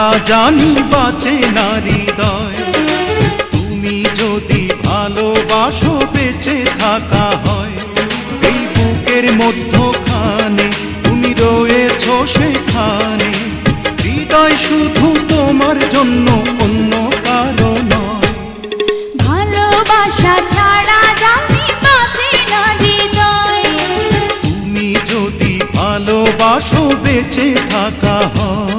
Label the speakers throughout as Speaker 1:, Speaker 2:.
Speaker 1: ছাড়া জানি বাঁচে না হৃদয়। তুমি যদি ভালোবাসো বেঁচে থাকা হয়, এই বুকের মধ্যখানে তুমি রয়েছো সেখানে। হৃদয় শুধু তোমার জন্য, অন্য কারো নয়।
Speaker 2: ভালোবাসা ছাড়া জানি বাঁচে না হৃদয়।
Speaker 1: তুমি যদি ভালোবাসো বেঁচে থাকা হয়।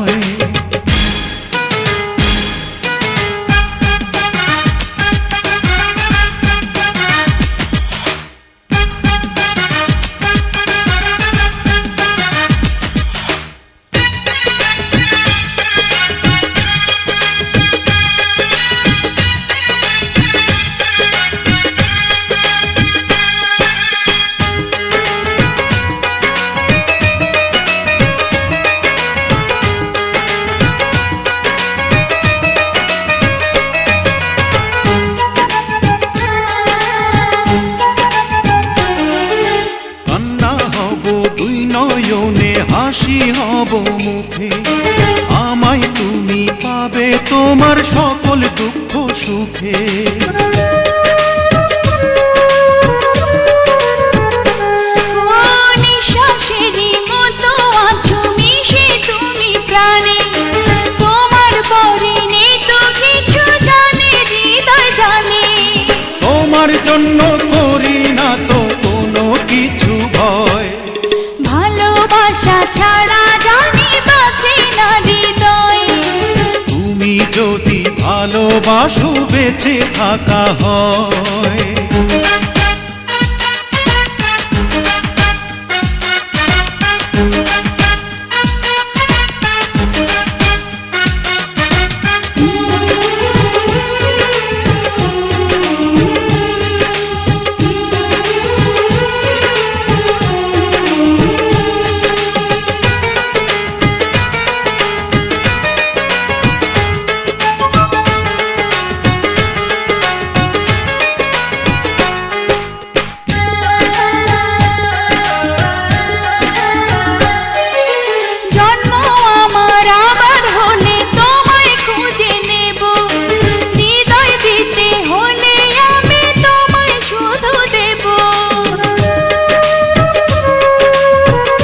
Speaker 1: নয়নে হাসি হব মুখে, আমায় তুমি পাবে তোমার সকল দুঃখ সুখে।
Speaker 2: নিঃশ্বাসেরই মতো আছো মিশে তুমি প্রাণে, তোমার পরে নেই তো কিছু জানে হৃদয় জানে।
Speaker 1: তোমার জন্য করি না তো কোনো কিছু ভয়।
Speaker 2: ভালোবাসা ছাড়া জানি বাঁচে না হৃদয়।
Speaker 1: তুমি যদি ভালোবাসো বেঁচে থাকা হয়।